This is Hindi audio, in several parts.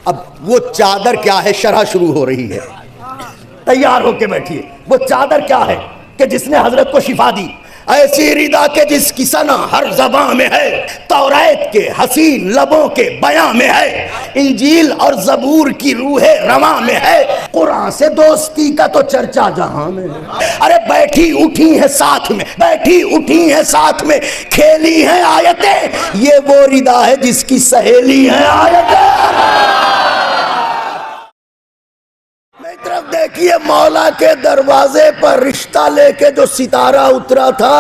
अब वो चादर क्या है, शरह शुरू हो रही है, तैयार होके बैठिए। वो चादर क्या है कि जिसने हजरत को शिफा दी, ऐसी रिदा के जिसकी सना हर ज़बां में है, तौरात के हसीन लबों के बयां में है, इंजील और ज़बूर की रूहे रवा में है, कुरान से दोस्ती का तो चर्चा जहां में है। अरे बैठी उठी है साथ में, बैठी उठी है साथ में, खेली है आयतें, ये वो रिदा है जिसकी सहेली है आयतें। तरफ देखिए, मौला के दरवाजे पर रिश्ता लेके जो सितारा उतरा था,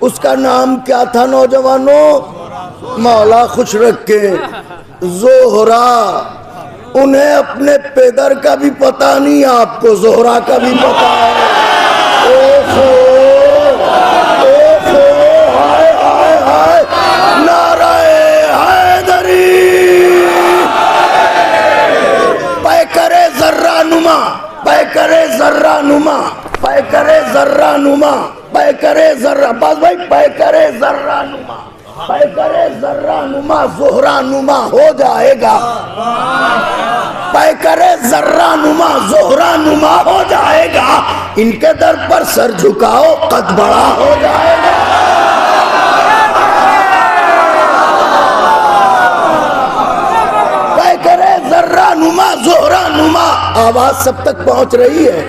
उसका नाम क्या था नौजवानों? मौला खुश रखे, जोहरा। उन्हें अपने पेदर का भी पता नहीं, आपको जोहरा का भी पता है। ओहो, ओहो, हाय हाय हाय, नाराए हैदरी, पैकरे जर्रा नुमा, पैकरे जर्रा नुमा, पैकरे जर्रा नुमा, पैकरे जर्रा, बस भाई, पैकरे जर्रा नुमा, पैकरे जर्रा नुमा, जोहरा नुमा हो जाएगा। पैकरे जर्रा नुमा, जोहरा नुमा हो जाएगा। इनके दर पर सर झुकाओ, कद बड़ा हो जाएगा। जर्रा नुमा, जोहरा नुमा। आवाज सब तक पहुंच रही है,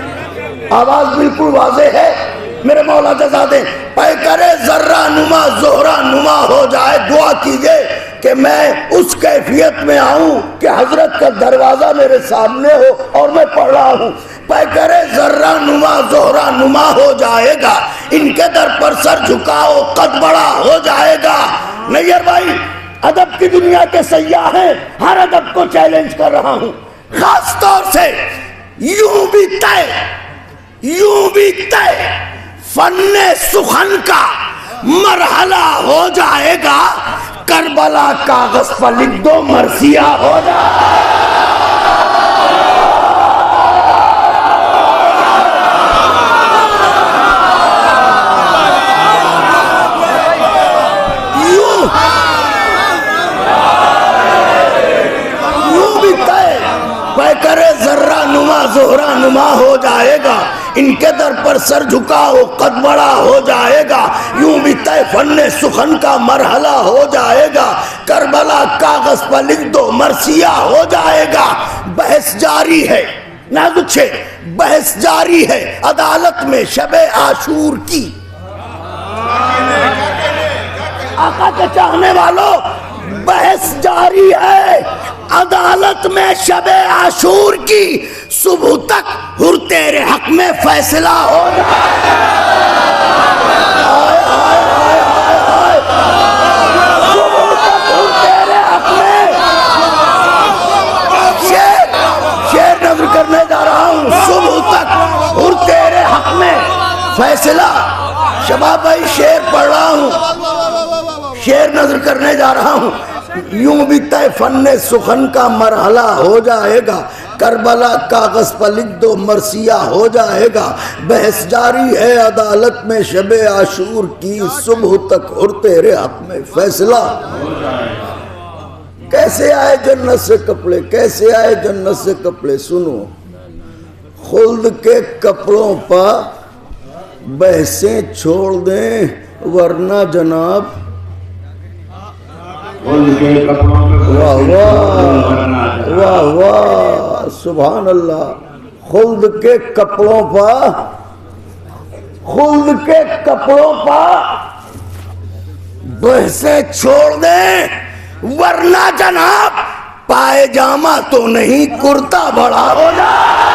आवाज बिल्कुल वाज़े है। मेरे मौला जज़ा दे, पैकरे जर्रा नुमा, जोहरा नुमा हो जाए। दुआ कीजिए कि मैं उस कैफियत में आऊं कि हजरत का दरवाजा मेरे सामने हो और मैं पढ़ रहा हूं, पैकरे जर्रा नुमा, जोहरा नुमा हो जाएगा। इनके दर पर सर झुकाओ, कद बड़ा हो जाएगा। नैयर भाई, अदब की दुनिया के सयाह हैं, हर अदब को चैलेंज कर रहा हूं, खास तौर से यूं भी तय फन्ने सुखन का मरहला हो जाएगा। करबला कागज पर लिख दो, मरसिया हो जाएगा। पैकरे जर्रा नुमा, जोहरा नुमा हो जाएगा। इनके दर पर सर झुकाओ, कद बड़ा हो जाएगा। यूं भी तय फन्ने सुखन का मरहला हो जाएगा। करबला कागज पर लिख दो, मरसिया हो जाएगा। बहस जारी है, नाजुक छे, बहस जारी है अदालत में शबे आशूर की। आका के चाहने वालों, बहस जारी है अदालत में शबे आशूर की। सुबह तक हुर तेरे हक में फैसला हो जाए। सुबह तक हुर तेरे हक में। शेर नजर करने जा रहा हूँ। सुबह तक हुर तेरे हक में फैसला। शबाब भाई, शेर पढ़ रहा हूँ, शेर नजर करने जा रहा हूँ। यूं भी तय फन्ने सुखन का मरहला हो जाएगा। करबला कागज पर लिख दो, मरसिया हो जाएगा। बहस जारी है अदालत में शबे आशूर की। सुबह तक और तेरे हक में फैसला हो जाएगा। कैसे आए जन्नत से कपड़े, कैसे आए जन्नत से कपड़े? सुनो, खुल्द के कपड़ों पर बहसें छोड़ दें, वरना जनाब वाह वाह वाह वाह, सुभान अल्लाह। खुल्द के कपड़ों पर, खुल्द के कपड़ों पर बहसे छोड़ दें, वरना जनाब पायजामा तो नहीं, कुर्ता बड़ा हो जाए।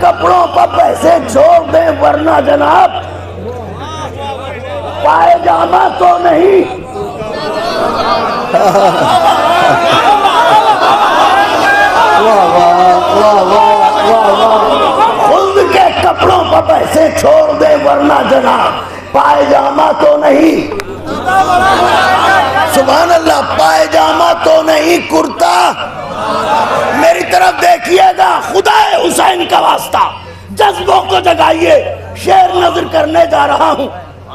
कपड़ों पर पैसे छोड़ दें, वरना जनाब पायजामा तो नहीं। छोड़ दे वरना जनाब पायजामा तो नहीं, सुभान अल्लाह, पायजामा तो नहीं कुर्ता। मेरी तरफ देखिएगा, खुदाए हुसैन का वास्ता, जज्बों को जगाइए। शेर नजर करने जा रहा हूं।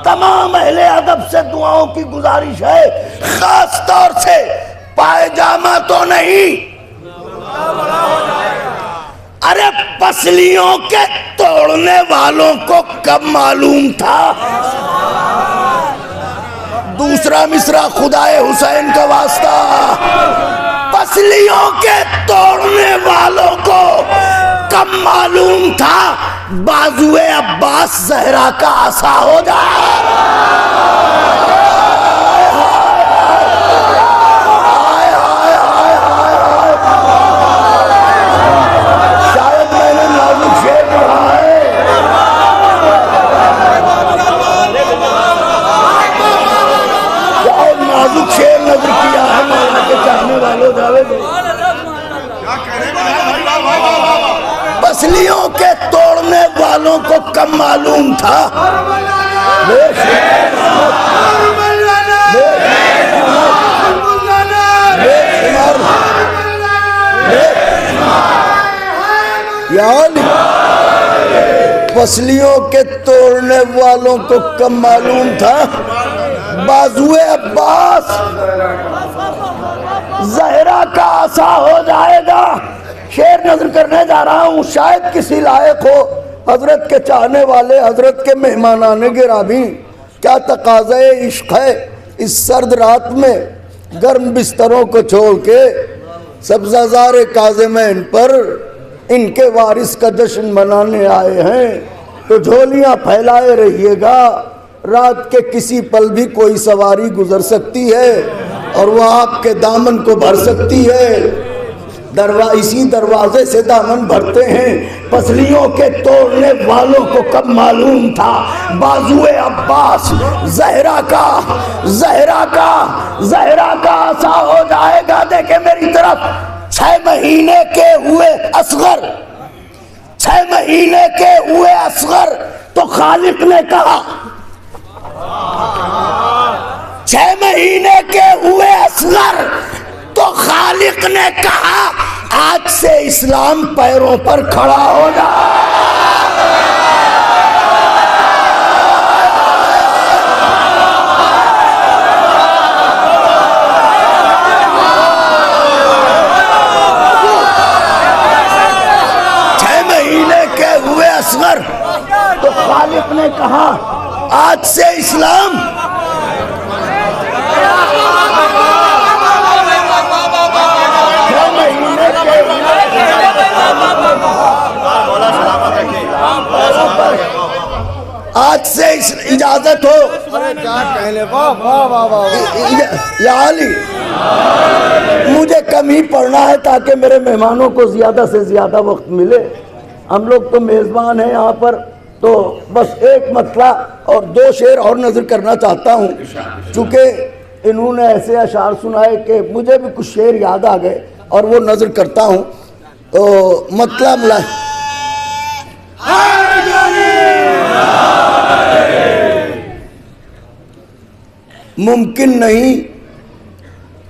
तमाम अहले अदब से दुआओं की गुजारिश है, खास तौर से पायजामा तो नहीं, अरे पसलियों के तोड़ने वालों को कब मालूम था। दूसरा मिसरा खुदाए हुसैन का वास्ता, पसलियों के तोड़ने वालों को कब मालूम था बाजुए अब्बास जहरा का आसा हो जाए। शायद मैंने नाजुक शेर पढ़ा है, शायद नाजुक शेर नजर किया है मौला के चाहने वालों। जावेद पसलियों के तोड़ने वालों को कब मालूम था। पसलियों के तोड़ने वालों को कब मालूम था बाजुए अब्बास जहरा का आसा हो जाएगा। शेर नजर करने जा रहा हूँ, शायद किसी लायक हो। हजरत के चाहने वाले, हजरत के मेहमानाने गिरामी, क्या तकाज़े इश्क है इस सर्द रात में गर्म बिस्तरों को छोड़ के सब्ज़ाज़ार काज़िमैन पर इनके वारिस का जश्न मनाने आए हैं। तो झोलियाँ फैलाए रहिएगा, रात के किसी पल भी कोई सवारी गुजर सकती है और वह आपके दामन को भर सकती है। इसी दरवाजे से दामन भरते हैं। पसलियों के तोड़ने वालों को कब मालूम था बाजुए अब्बास जहरा का आसा हो जाएगा। देखे मेरी तरफ, 6 महीने के हुए असगर, 6 महीने के हुए असगर तो खालिक ने कहा, 6 महीने के हुए असगर तो खालिक ने कहा आज से इस्लाम पैरों पर खड़ा हो जाए। असगर तो खालिक ने कहा आज से इस्लाम आज से इजाजत हो। क्या कहने, या अली, मुझे कम ही पढ़ना है ताकि मेरे मेहमानों को ज्यादा से ज्यादा वक्त मिले। हम लोग तो मेज़बान हैं यहाँ पर, तो बस एक मतला और 2 शेर और नज़र करना चाहता हूँ। चूँकि इन्होंने ऐसे अशार सुनाए कि मुझे भी कुछ शेर याद आ गए और वो नज़र करता हूँ। तो मतलब मुमकिन नहीं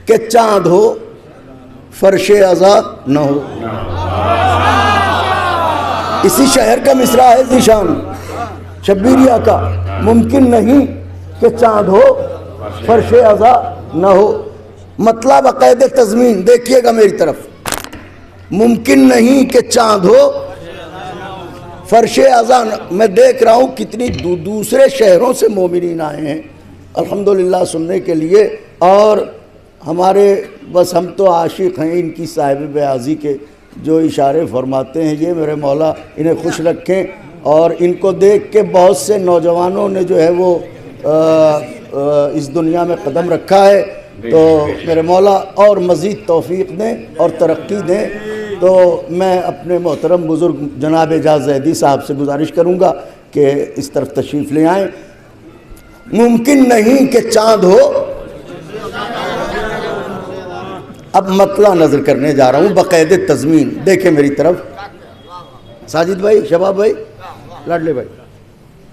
कि चाँद हो फर्शे अज़ा न हो। इसी शहर का मिसरा है ज़ीशान शब्बीरिया का। मुमकिन नहीं कि चाँद हो फर्शे अज़ा न हो। मतलब बाकायदे तज़मीन देखिएगा मेरी तरफ। मुमकिन नहीं कि चाँद हो फर्शे अज़ा। मैं देख रहा हूँ कितनी दूसरे शहरों से मोमिनीन आए हैं अल्हम्दुलिल्लाह सुनने के लिए। और हमारे बस हम तो आशिक हैं इनकी साहिब बेआज़ी के, जो इशारे फरमाते हैं। ये मेरे मौला इन्हें खुश रखें। और इनको देख के बहुत से नौजवानों ने जो है वो इस दुनिया में कदम रखा है। तो मेरे मौला और मज़ीद तौफ़ीक़ दें और तरक्की दें। तो मैं अपने मोहतरम बुज़ुर्ग जनाब एजाज़ ज़ैदी साहब से गुजारिश करूँगा कि इस तरफ तशरीफ़ ले आएँ। मुमकिन नहीं कि चाँद हो। अब मतला नज़र करने जा रहा हूँ बाकायदे तज़मीन। देखें मेरी तरफ, साजिद भाई, शबाब भाई, लाडले भाई,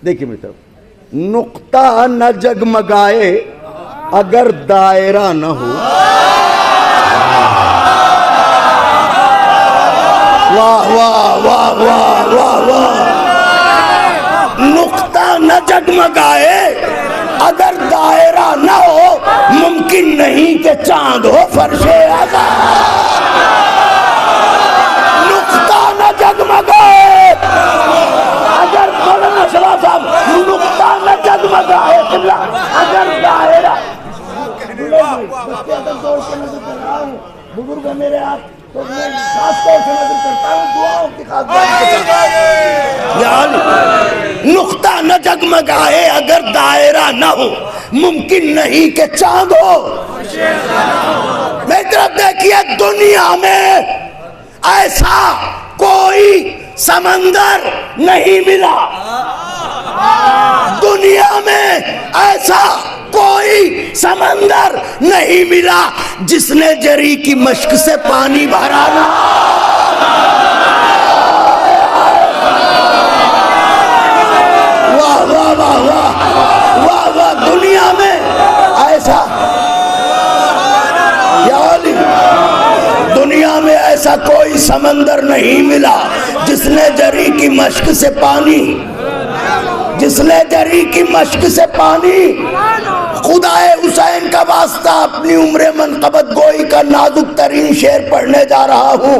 देखिए मेरी तरफ, नुक्ता न जगमगाए अगर दायरा न हो। वाह वाह वाह वाह वाह वाह। नुक्ता न जगमगाए अगर दायरा न हो, मुमकिन नहीं कि चांद हो फर्शे आज़ा। नुक्ता न जगमगाए अगर, मौलाना शबाब साहब, नुक्ता न जगमगाए अगर दायरा। बुजुर्ग मेरे आप तो मैं खास तौर से नजर करता हूँ दुआओं की खास। नुक्ता न जगमगाए अगर दायरा न हो, मुमकिन नहीं कि चांद हो। मेरी तरफ देखिए, दुनिया में ऐसा कोई समंदर नहीं मिला, दुनिया में ऐसा कोई समंदर नहीं मिला जिसने जरी की मश्क से पानी भरा ना। वाह वाह वाह वाह वाह वाह। दुनिया में ऐसा, दुनिया में ऐसा कोई समंदर नहीं मिला जिसने जरी की मश्क से पानी, जिसने जरी की मश्क से पानी। खुदाए हुसैन का वास्ता, अपनी उम्र मनकबत गोई का नाजुक तरीन शेर पढ़ने जा रहा हूँ।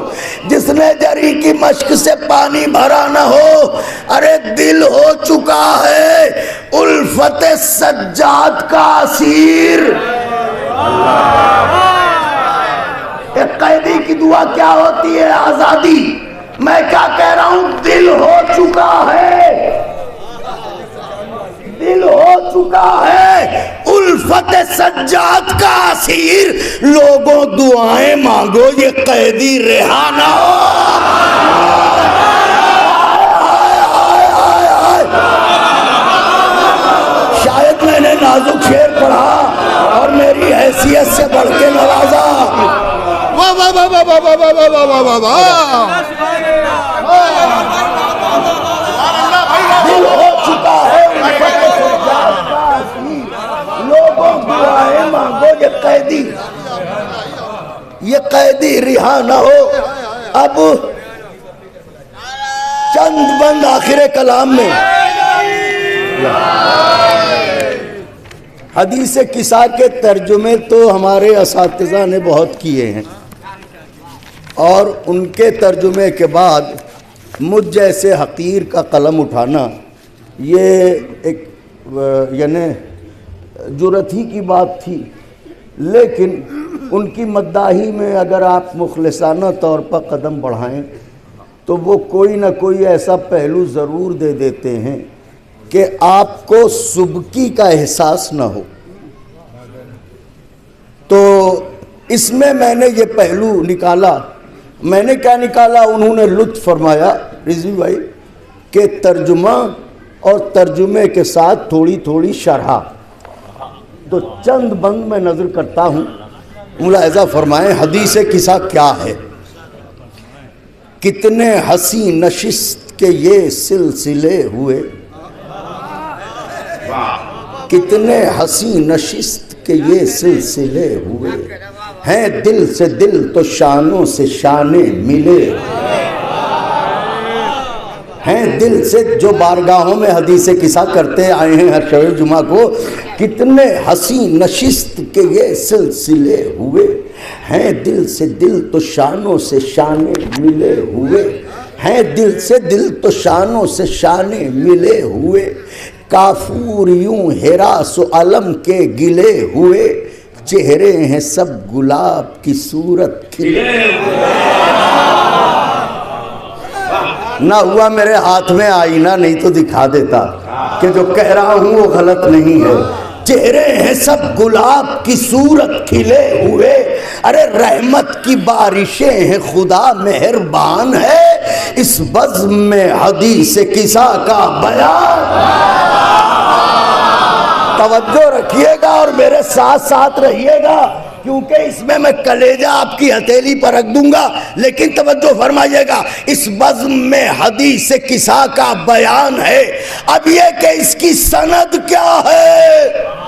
जिसने जरी की मश्क से पानी भरा न हो, अरे दिल हो चुका है उल्फत सज्जाद का असीर। एक कैदी की दुआ क्या होती है? आजादी। मैं क्या कह रहा हूँ? दिल हो चुका है, दिल हो चुका है उल्फत सज्जाद का असीर। लोगों दुआएं मांगो ये कैदी रिहा ना हो। शायद मैंने नाजुक शेर पढ़ा और मेरी हैसियत से बढ़ के नवाजा। वाह वाह वाह वाह वाह वाह वाह वाह वाह वाह। दिल हो चुका है लोगों दुआएं मांगो ये कैदी रिहा न हो। अब चंद बंद आखिर कलाम में हदीस किस्सा के तर्जुमे तो हमारे असातिज़ा ने बहुत किए हैं, और उनके तर्जुमे के बाद मुझ जैसे हकीर का कलम उठाना ये एक यानी जुर्रत ही की बात थी। लेकिन उनकी मद्दाही में अगर आप मुखलिसाना तौर पर कदम बढ़ाएं तो वो कोई ना कोई ऐसा पहलू ज़रूर दे देते हैं कि आपको सुबकी का एहसास ना हो। तो इसमें मैंने ये पहलू निकाला। मैंने क्या निकाला? उन्होंने लुत्फ़ फरमाया रिजवी भाई के तर्जुमा और तर्जुमे के साथ थोड़ी थोड़ी शरह। तो चंद बंद में नज़र करता हूँ, मुलाहिज़ा फरमाएं हदीस किस्सा क्या है। कितने हसी नशिस्त के ये सिलसिले हुए, कितने हसी नशिस्त के ये सिलसिले हुए, हैं दिल से दिल तो शानों से शाने मिले, हैं दिल से जो बारगाहों में हदीस किस्सा करते आए हैं हर शब जुमा को। कितने हसी नशिस्त के ये सिलसिले हुए, हैं दिल से दिल तो शानों से शाने मिले हुए, हैं दिल से दिल तो शानों से शाने मिले हुए। काफूर यूं हिरास अलम के गिले हुए, चेहरे हैं सब गुलाब की सूरत खिले हुए। ना हुआ मेरे हाथ में आईना, नहीं तो दिखा देता कि जो कह रहा हूं वो गलत नहीं है। चेहरे हैं सब गुलाब की सूरत खिले हुए, अरे रहमत की बारिशें हैं खुदा मेहरबान है, इस बज़्म में हदीस किस्सा का बयान। तवज्जो रखिएगा और मेरे साथ साथ रहिएगा। क्योंकि इसमें मैं कलेजा आपकी हथेली पर रख दूंगा। लेकिन तवज्जो फरमाइएगा, इस बज़्म में हदीस किसा का बयान है। अब यह कि इसकी सनद क्या है,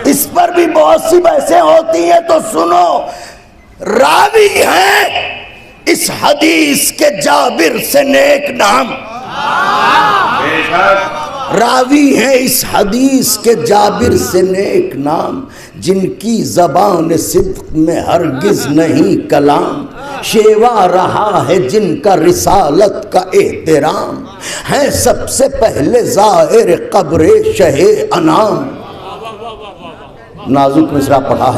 इस पर भी बहुत सी बहसें होती हैं, तो सुनो। रावी हैं इस हदीस के जाबिर से नेक नाम, रावी हैं इस हदीस के जाबिर से नेक नाम, जिनकी ज़बान सिद्क़ में हरगिज़ नहीं कलाम, शेवा रहा है जिनका रिसालत का एहतराम, है सबसे पहले ज़ाहिर क़ब्र शहे अनाम। नाजुक मिसरा पढ़ा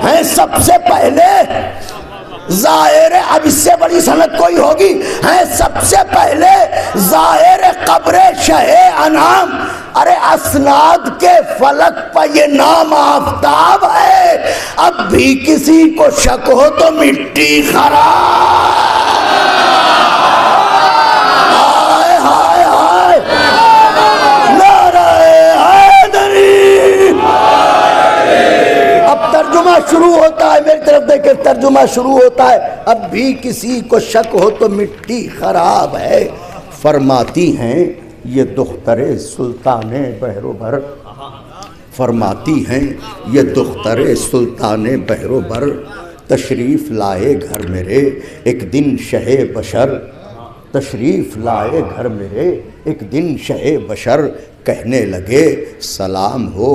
है सबसे पहले ज़ाहिर, अब इससे बड़ी सनद कोई होगी, है सबसे पहले ज़ाहिर क़ब्र शहे अनाम। अरे असनाद के फलक पर ये नाम आफताब है, अब भी किसी को शक हो तो मिट्टी खराब। हाय हाय हाय, नारे हैदरी। अब तर्जुमा शुरू होता है, मेरी तरफ देखे, तर्जुमा शुरू होता है। अब भी किसी को शक हो तो मिट्टी खराब है। फरमाती हैं ये दुख्तरे सुल्ताने बहरोबर, फरमाती हैं ये दुख्तरे सुल्ताने बहरोबर, तशरीफ़ लाए घर मेरे एक दिन शहे बशर, तशरीफ़ लाए घर मेरे एक दिन शहे बशर, कहने लगे सलाम हो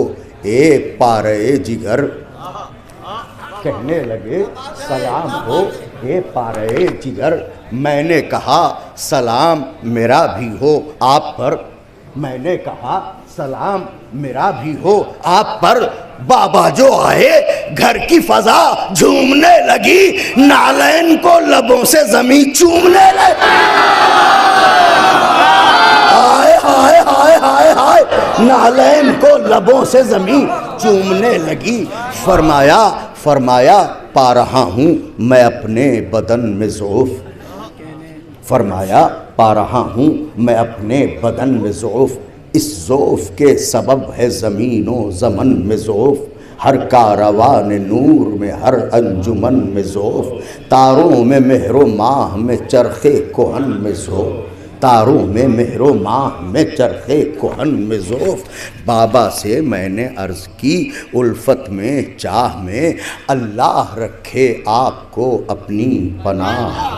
ए पारे जिगर, कहने लगे सलाम हो ए पारे जिगर। मैंने कहा सलाम मेरा भी हो आप पर, मैंने कहा सलाम मेरा भी हो आप पर। बाबा जो आए घर की फजा झूमने लगी, नालैन को लबों से जमीन चूमने लगी। हाय हाय हाय हाय हाय, नालैन को लबों से जमीन चूमने लगी। फरमाया फरमाया पा रहा हूँ मैं अपने बदन में ज़ौफ़, फरमाया पा रहा हूँ मैं अपने बदन में ज़ौफ़, इस ज़ौफ़ के सबब है ज़मीनो ज़मन में ज़ौफ़, हर कारवान नूर में हर अंजुमन में ज़ौफ़, तारों में मेहरो माह में चरखे कोहन में ज़ौफ़, तारों में मेहरो माह में चरखे कोहन में ज़ौफ़। बाबा से मैंने अर्ज़ की उल्फत में चाह में, अल्लाह रखे आपको अपनी पनाह।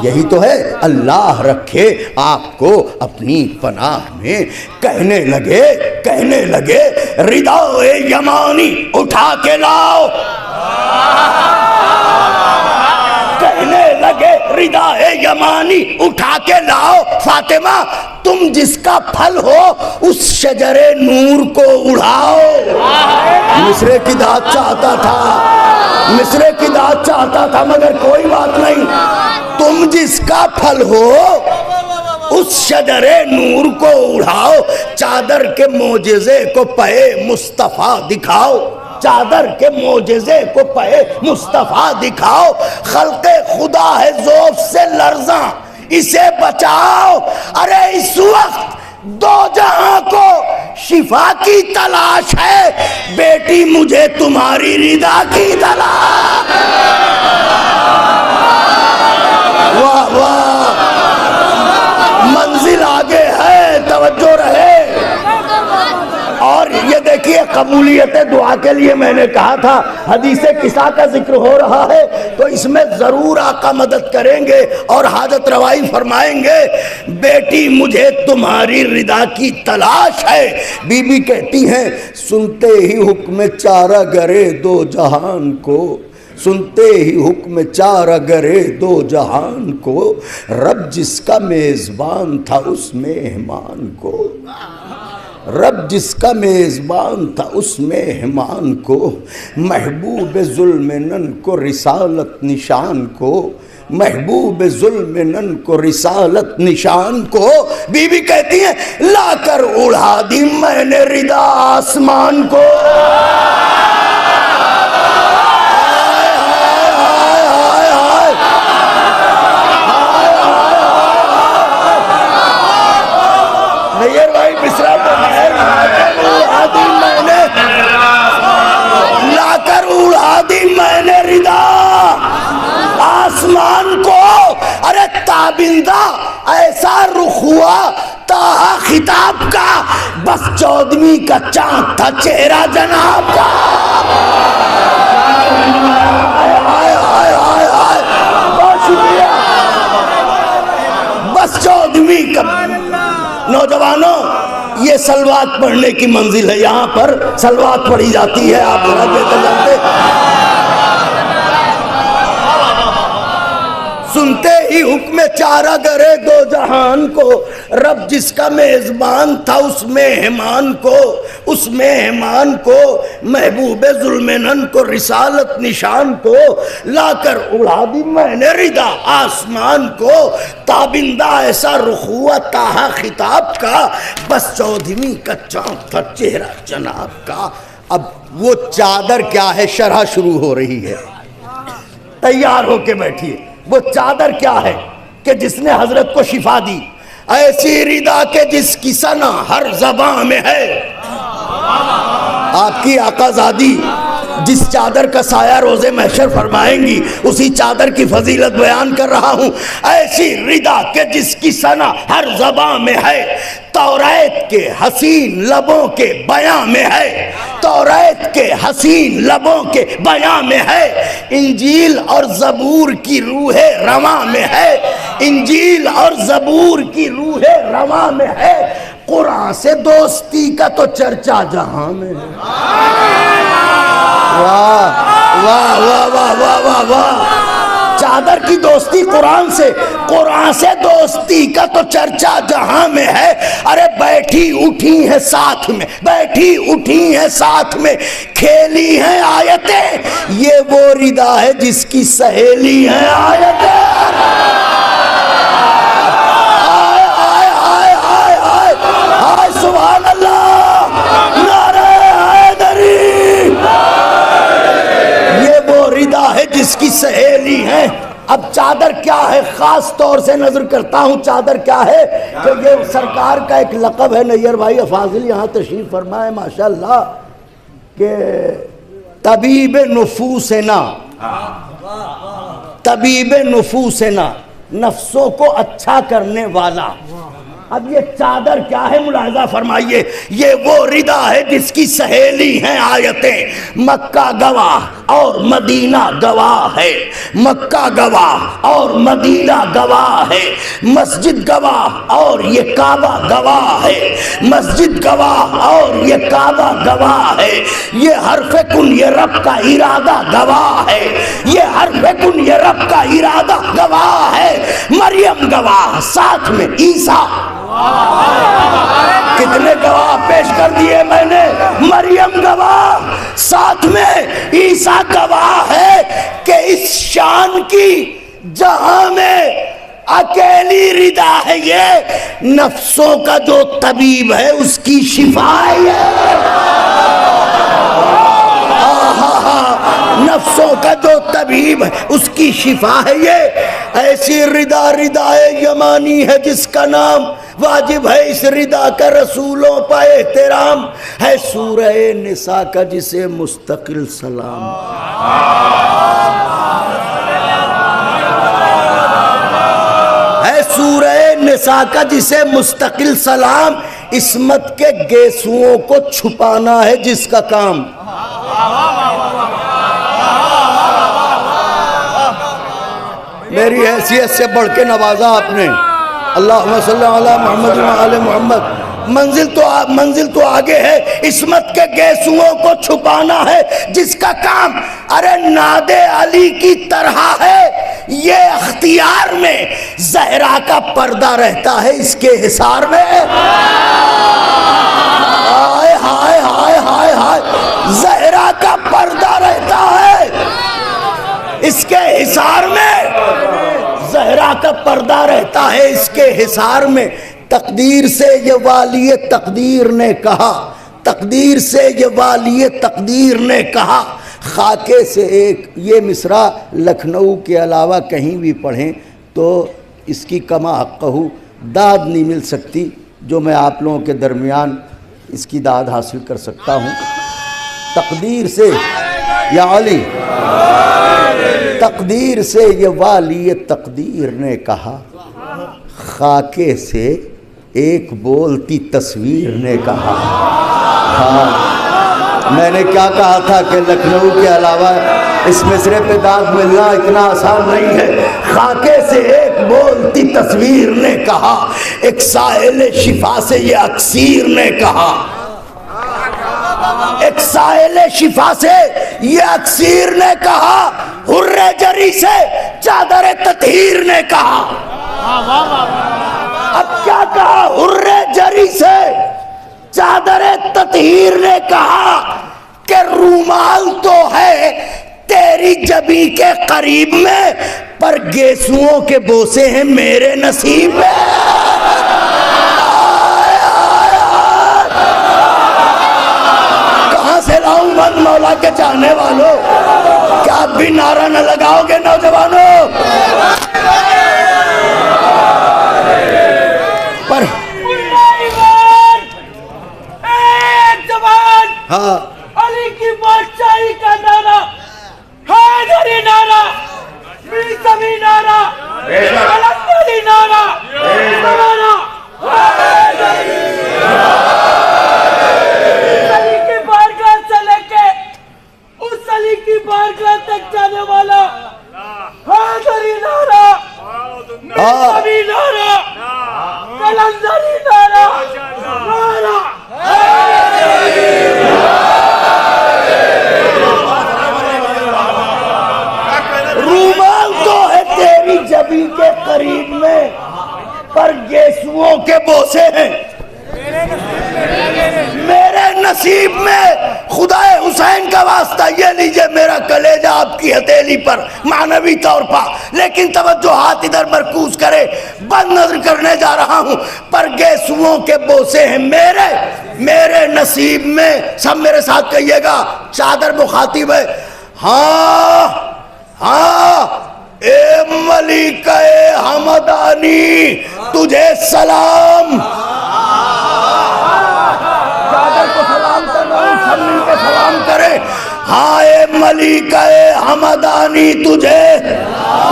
यही तो है, अल्लाह रखे आपको अपनी पनाह में। कहने लगे रिदाए यमानी उठा के लाओ, कहने लगे रिदाए यमानी उठा के लाओ। फातिमा तुम जिसका फल हो उस शजरे नूर को उड़ाओ। मिसरे की दाद चाहता था, मिसरे की दाद चाहता था, मगर कोई बात नहीं, तुम जिसका फल हो उस शजरे नूर को उड़ाओ। चादर के मोजेज़े को पे मुस्तफ़ा दिखाओ, चादर के मोजेज़े को पे मुस्तफ़ा दिखाओ। खल्क़े खुदा है ज़ौफ़ से लर्ज़ा, इसे बचाओ। अरे इस वक्त दो जहां को शिफा की तलाश है, बेटी मुझे तुम्हारी रिदा की तलाश। वाह वाह, मंजिल आगे है, तवज्जो रहे। और ये देखिए कबूलियत दुआ के लिए मैंने कहा था, हदीसे किसा का जिक्र हो रहा है तो इसमें जरूर आका मदद करेंगे और हाजत रवाई फरमाएंगे। बेटी मुझे तुम्हारी रिदा की तलाश है। बीबी कहती हैं सुनते ही हुक्म चारा गरे दो जहान को, सुनते ही हुक्म चारा गरे दो जहान को, रब जिसका मेज़बान था उस मेहमान को, रब जिसका मेज़बान था उस मेहमान को, महबूब ज़ुल्मनन को रिसालत निशान को, महबूब ज़ुल्मनन को रिसालत निशान को। बीबी कहती है लाकर उड़ा दी मैंने रिदा आसमान को। नैयर भाई मिश्रा को मैंने ताबिंदा ऐसा रुख हुआ ताहा खिताब का, बस 14वीं का चांद था चेहरा जनाब का। आय आय आय आय, बहुत शुक्रिया। बस 14वीं का। नौजवानों, ये सलवात पढ़ने की मंजिल है, यहाँ पर सलवात पढ़ी जाती है, आप जरा बेहतर जानते। सुनते ही हुक्म चारा करे दो जहान को, रब जिसका मेजबान था उस मेहमान को महबूबे जुल्मेनन को रिसालत निशान को लाकर उड़ा दी मैंने रिदा आसमान को। ताबिंदा ऐसा रुख हुआ ताहा खिताब का, बस 14वीं का चांद था चेहरा जनाब का। अब वो चादर क्या है, शरह शुरू हो रही है, तैयार होके बैठिए। वो चादर क्या है कि जिसने हजरत को शिफा दी, ऐसी रिदा के जिसकी सना हर ज़बां में है। आपकी आकाज़ादी जिस चादर का साया रोज़े महशर फरमाएंगी, उसी चादर की फजीलत बयान कर रहा हूँ। ऐसी रिदा के जिसकी सना हर ज़बां में है, तौरात के हसीन लबों के बयां में है, तौरात के हसीन लबों के बयां में है। इंजील और ज़बूर की रूहे रवा में है, इंजील और ज़बूर की रूहे रवा में है। कुरान से दोस्ती का तो चर्चा जहां में है। वाह वाह वाह वाह वाह वाह वाह। चादर की दोस्ती कुरान से दोस्ती का तो चर्चा जहां में है। अरे बैठी उठी है साथ में, बैठी उठी है साथ में, खेली हैं आयतें, ये वो रिदा है जिसकी सहेली हैं आयतें। सुभान अल्लाह, नारे हैदरी। ये वो रिदा है जिसकी सहेली है। अब चादर क्या है, खास तौर से नजर करता हूं चादर क्या है, तो ये सरकार का एक लक़ब है। नैयर भाई अफाजिल यहाँ तशरीफ फरमाए माशाअल्लाह, के तबीब नुफूसना, तबीब नुफूसना, नफ्सों को अच्छा करने वाला। अब ये चादर क्या है, मुलाहिजा फरमाइए। ये वो रिदा है जिसकी सहेली हैं आयतें। मक्का गवाह और मदीना गवाह है, मक्का गवाह और मदीना गवाह है, मस्जिद गवाह और ये काबा गवाह है, मस्जिद गवाह और ये काबा गवाह है। ये हर्फ़े कुन ये रब का इरादा गवाह है, ये हर्फ़े कुन ये रब का इरादा गवाह है। मरियम गवाह, साथ में ईसा। कितने गवाह पेश कर दिए मैंने। मरियम गवाह, साथ में ईसा गवाह है कि इस शान की जहां में अकेली रिदा है ये, नफ्सों का जो तबीब है उसकी शिफा है। नफ्सों का जो तबीब है उसकी शिफा है ये। ऐसी रिदा रिदाए यमानी है जिसका नाम, वाजिब है इस रिदा का रसूलों पर एहतराम। है सूरह निसा का जिसे मुस्तकिल सलाम, है सूरह निसा का जिसे मुस्तकिल सलाम। इस्मत के गेसुओं को छुपाना है जिसका काम। मेरी हैसियत से बढ़ के नवाजा आपने, अल्लाहुम्मा सल्ली अला मुहम्मद व आले मुहम्मद। मंजिल तो आगे है, इस्मत के गेसुओं को छुपाना है जिसका काम। अरे नादे अली की तरह है ये अख्तियार में, जहरा का पर्दा रहता है इसके हिसार में। हाय हाय हाय हाय हाय, जहरा का पर्दा रहता है इसके हिसार में, जहरा का पर्दा रहता है इसके हिसार में। तकदीर से ये वाली तकदीर ने कहा, तकदीर से ये वाली तकदीर ने कहा। खाके से एक ये मिसरा लखनऊ के अलावा कहीं भी पढ़ें तो इसकी कमा हक़्क़हू दाद नहीं मिल सकती, जो मैं आप लोगों के दरमियान इसकी दाद हासिल कर सकता हूँ। तकदीर से या अली, तकदीर से ये वाली तकदीर ने कहा, खाके से एक बोलती तस्वीर ने कहा। हाँ, मैंने क्या कहा था कि लखनऊ के अलावा इस मिसरे पे दाग मिलना इतना आसान नहीं है। खाके से एक बोलती तस्वीर ने कहा, एक साहिल शिफा से ये अक्सीर ने कहा, एक साहिल शिफा से ये अक्सीर ने कहा, हुर्रे जरी से चादर ततहीर ने कहा। अब क्या कहा? हुर्रे जरी से चादर ततहीर ने कहा कि रूमाल तो है तेरी जबी के करीब में, पर गेसुओं के बोसे हैं मेरे नसीब में। कहां से लाऊं बंद मौला के चाहने वालों? क्या आप भी नारा न लगाओगे नौजवानों? पर हाँ, अली की बादशाही का नारा, हैदरी नारा, सभी नारा, अलग नारा, नारा अली की बारगाह से लेके उस अली की बारगाह तक जाने वाला हैदरी नारा, सभी नारा, कलंदरी नारा, नारा रूमाल तो है तेरी जबी के करीब में, पर गेसुओं के बोसे हैं मेरे नसीब में। खुदाए हुसैन का वास्ता ये लीजिए मेरा कलेजा आपकी हथेली पर मानवी तौर पर, लेकिन तवज्जो हाथ इधर मरकूज करे, बंद नजर करने जा रहा हूं, पर गेसुओं के बोसे हैं मेरे नसीब में। सब मेरे साथ कहिएगा, चादर मुखातिब है। हाँ हाँ, ए मलिका ए हमदानी तुझे सलाम। चादर को सलाम करना, सब मिलकर सलाम करे। हाँ, ए मलिका ए हमदानी तुझे,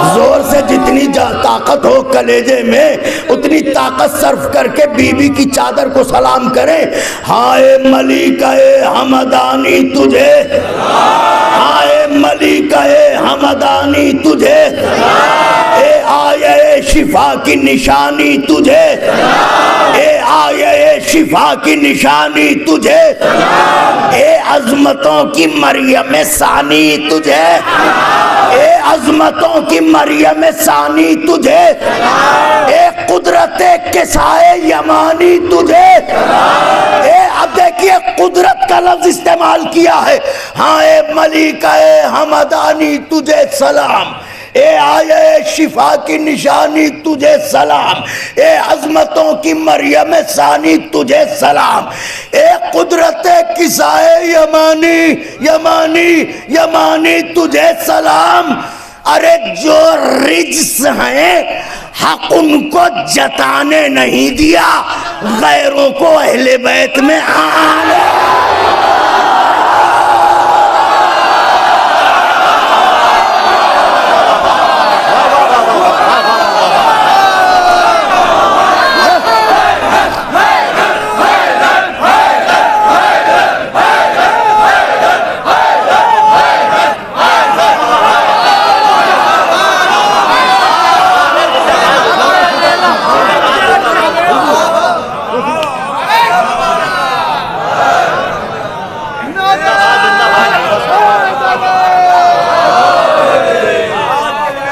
जोर से जितनी ताकत हो कलेजे में उतनी ताकत सर्फ करके बीबी की चादर को सलाम करें। हाँ, ए मलिका ए हमदानी तुझे, हाँ, ए मलिका ए हमदानी तुझे, ए आये शिफा की निशानी तुझे, ए आये शिफा की निशानी तुझे, ए अजमतों की मरियम सानी तुझे, ए अजमतों की मरियम सानी तुझे, ए कुदरत किसाए यमानी तुझे। ए अब देखिए कुदरत का लफ्ज इस्तेमाल किया है। हाँ, ए मलिका ए हमदानी तुझे सलाम, ए आये शिफा की निशानी तुझे सलाम, ए अजमतों की मरियम सानी तुझे सलाम, ए कुदरत किसाए यमानी तुझे सलाम। अरे जो रिज्स हैं हक उनको जताने नहीं दिया, गैरों को अहले बैत में आने।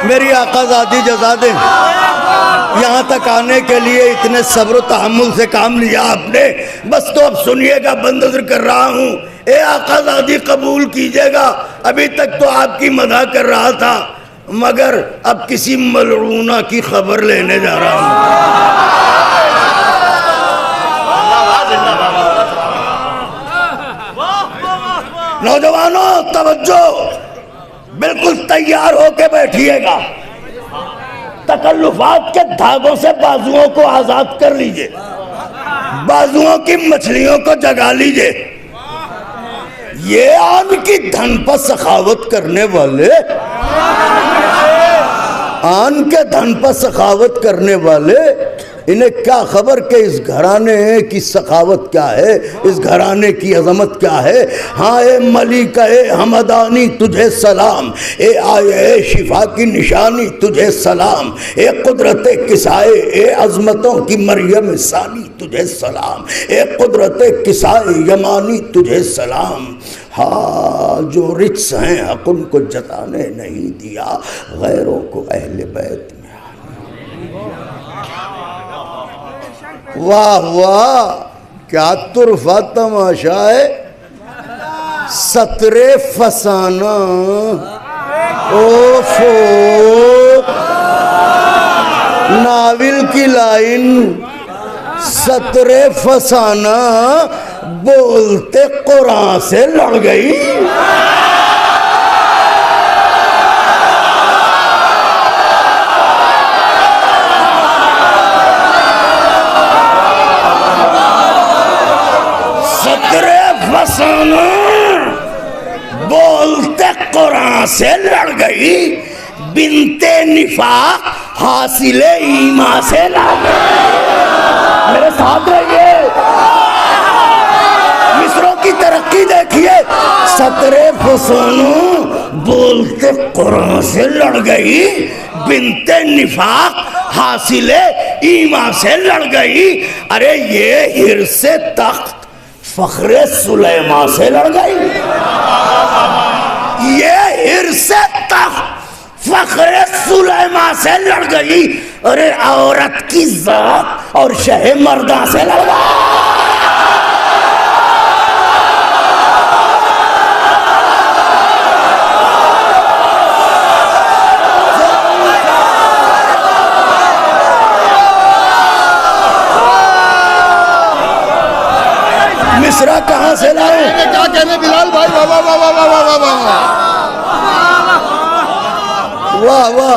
मेरी आकाज़ादी जज़ादे, यहाँ तक आने के लिए इतने सब्र तहम्मुल से काम लिया आपने, बस तो अब सुनिएगा, बंद नज़र कर रहा हूँ। ए आकाज़ादी कबूल कीजिएगा, अभी तक तो आपकी मदह कर रहा था, मगर अब किसी मलऊना की खबर लेने जा रहा हूँ। नौजवानों तवज्जो, बिल्कुल तैयार होके बैठिएगा। तकल्लुफात के धागों से बाजुओं को आजाद कर लीजिए, बाजुओं की मछलियों को जगा लीजिए। ये आन की धन पर सखावत करने वाले, आन के धन पर सखावत करने वाले इन्हें क्या खबर कि इस घराने की सखावत क्या है, इस घराने की अजमत क्या है। हाँ ए मलिक ए हमदानी तुझे सलाम, ए आए शिफा की निशानी तुझे सलाम, ए कुदरत किसाए ए अजमतों की मरियम सानी तुझे सलाम, ए कुदरत किसाए यमानी तुझे सलाम। हाँ जो रिक्स हैं हक उनको जताने नहीं दिया, गैरों को अहले बैत में। वाह वाह क्या तुरफा तमाशा है। सतरे फसाना ओफो नाविल की लाइन, सतरे फसाना बोलते कुरान से लड़ गई। सतरे फसाना बोलते कुरान से लड़ गई, बिनते निफाक हासिले ईमा से लड़ गई। मेरे साथ रहिए, मिस्रों की तरक्की देखिए। सतरे फसानों बोलते कुरान से लड़ गई, बिनते निफाक हासिले ईमा से लड़ गई। अरे ये हिर्से तख्त फखरे सुलेमा से लड़ गई, ये हिर्से तख्त फखरे सुलेमा से लड़ गई। अरे औरत की जात और शह मर्दा से लड़ गई। मिस्रा कहाँ से लाए? क्या कहने बिलाल भाई, वाह वाह वाह वाह वाह वाह वाह वाह वाह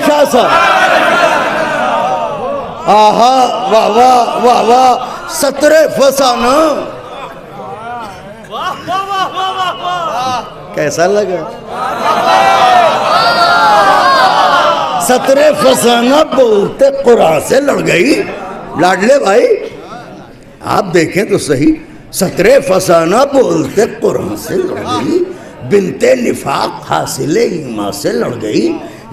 शाह साहब, आहा वाह वाह वाह वाह। सतरे फसाना कैसा लगा? सतरे फसाना बोलते कुरान से लड़ गई। लाडले भाई आप देखें तो सही, सतरे फसाना बोलते कुरान से लड़ गई, बिनते निफाक हासिले ईमा से लड़ गई,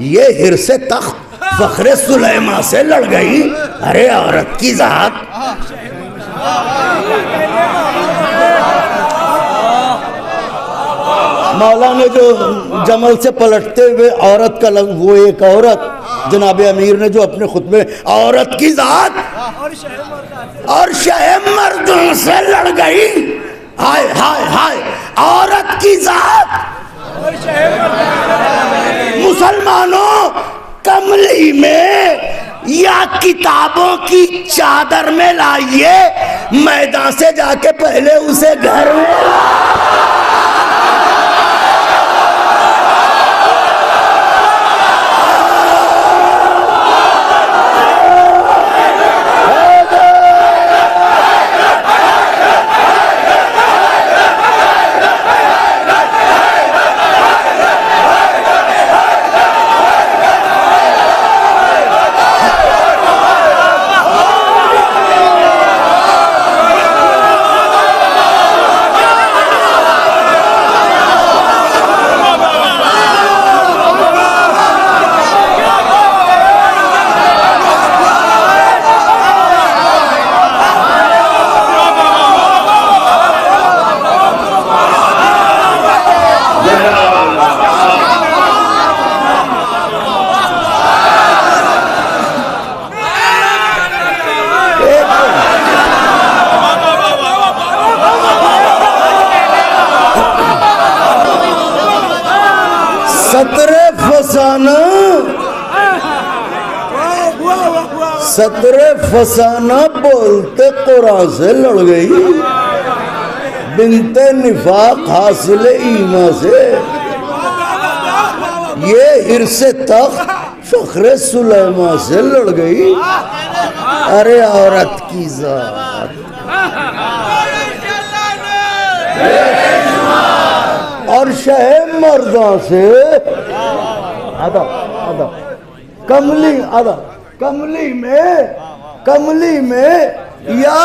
ये हिर्से तख्त फखरे सुलेमा से लड़ गई। अरे औरत की जात मौला ने जो जमल से पलटते हुए औरत का वो एक औरत जनाब अमीर ने जो अपने खुतबे औरत की जात और शह मर्दों से लड़ गई। हाय हाय हाय औरत की जात। मुसलमानों कमली में या किताबों की चादर में लाइए, मैदान से जाके पहले उसे घर में सतरे फसाना, सतरे फसाना बोलते कुरान से लड़ गई, बिनते निफाक हासिले ईमा से, ये हिर्से तख्त फखरे सुलेमा से लड़ गई। अरे औरत की जात और शह मर्दा से आधा कमली में या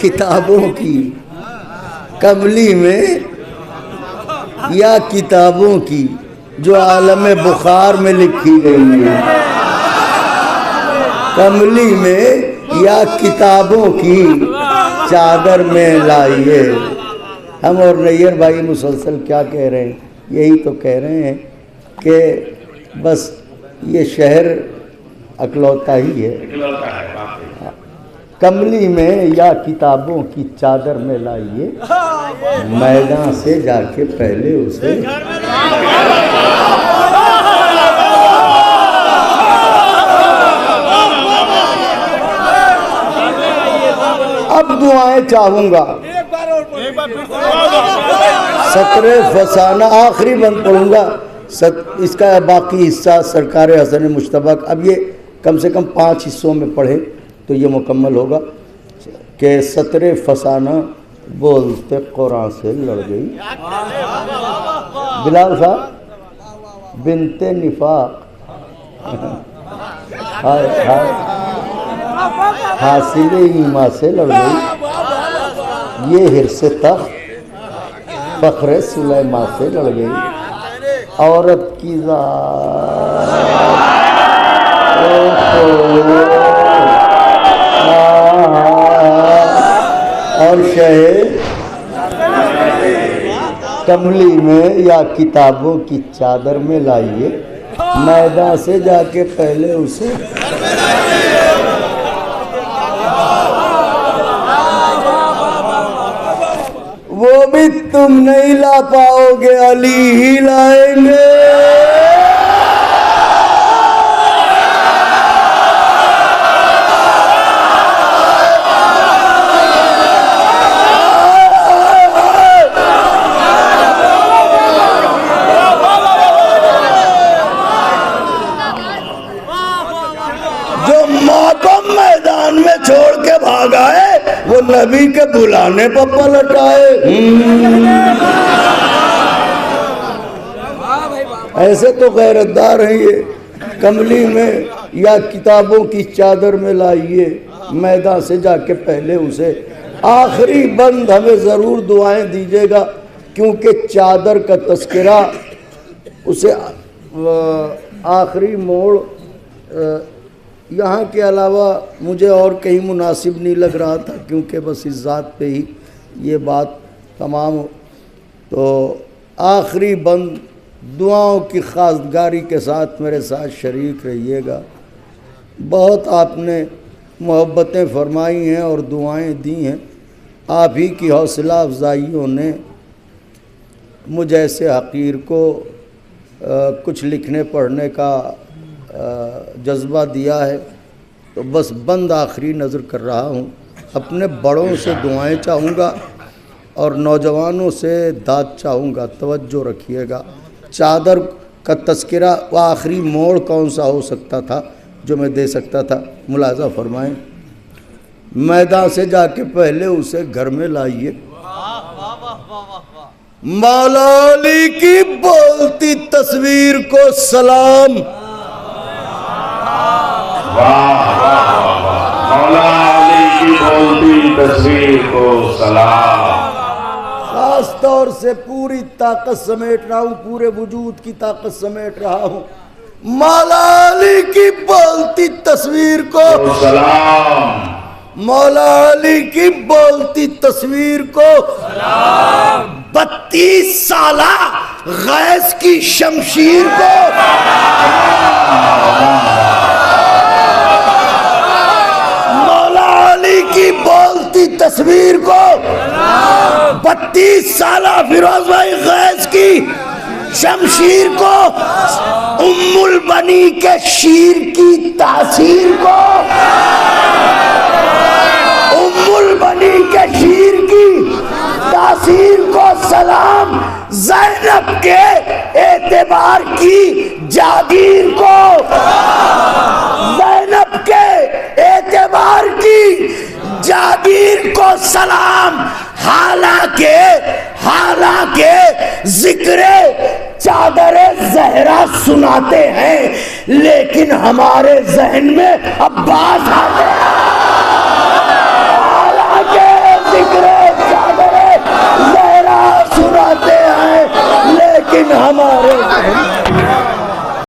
किताबों की, कमली में या किताबों की जो आलम बुखार में लिखी गई है, कमली में या किताबों की चादर में लाइए। हम और नैयर भाई मुसलसल क्या कह रहे हैं, यही तो कह रहे हैं कि बस ये शहर अकलौता ही है। कमली में या किताबों की चादर में लाइए, मैदान से जाके पहले उसे अब दुआएं चाहूंगा। 17 फसाना आखिरी बंद पढ़ूंगा, इसका बाकी हिस्सा सरकार हसन मुश्तबा। अब ये कम से कम 5 हिस्सों में पढ़े तो ये मुकम्मल होगा कि 17 फसाना बोलते कुरान से लड़ गई बिलाल साहब, बिनते निफाक हासिल ईमा से लड़ गई, ये हिरसे तख्त फख्र सुलेमा से लड़ गई, औरत की और शहे कमली में या किताबों की चादर में लाइए, मैदान से जाके पहले उसे वो भी तुम नहीं ला पाओगे, अली ही लाएंगे। जो माँ को मैदान में छोड़ के भाग आए वो नबी के बुलाने पर पलट आए। ऐसे तो गैरतदार हैं ये। कमली में या किताबों की चादर में लाइए, मैदान से जाके पहले उसे आखिरी बंद हमें ज़रूर दुआएं दीजिएगा, क्योंकि चादर का तस्करा उसे आखिरी मोड़ यहाँ के अलावा मुझे और कहीं मुनासिब नहीं लग रहा था, क्योंकि बस इस ज़ात पे ही ये बात तमाम। तो आखिरी बंद दुआओं की खासगारी के साथ मेरे साथ शरीक रहिएगा। बहुत आपने मोहब्बतें फरमाई हैं और दुआएं दी हैं। आप ही की हौसला अफजाइयों ने मुझ ऐसे हकीर को कुछ लिखने पढ़ने का जज्बा दिया है। तो बस बंद आखिरी नज़र कर रहा हूँ। अपने बड़ों से दुआएं चाहूँगा और नौजवानों से दाद चाहूँगा। तवज्जो रखिएगा। चादर का तस्करा व आखिरी मोड़ कौन सा हो सकता था जो मैं दे सकता था, मुलाजा फरमाएं। मैदान से जाके पहले उसे घर में लाइए। मौला अली की बोलती तस्वीर को सलाम। मौला अली की बोलती तस्वीर को सलाम। खास तौर से पूरी ताकत समेट रहा हूँ, पूरे वजूद की ताकत समेट रहा हूँ। मौला अली की बोलती तस्वीर को सलाम। मौला अली की बोलती तस्वीर को सलाम। 32 साला गैस की शमशीर को मौला अली की बोलती तस्वीर को 32 साला फिरोज भाई गैस की शमशीर को उम्मुल बनी के शीर की तासीर को उम्मुल बनी के शीर की तासीर को सलाम। ज़ैनब के एतबार की जागीर को ज़ैनब के एतबार की जागीर को सलाम। हालांकि जिक्रे चादरे जहरा सुनाते हैं, लेकिन हमारे जहन में अब्बास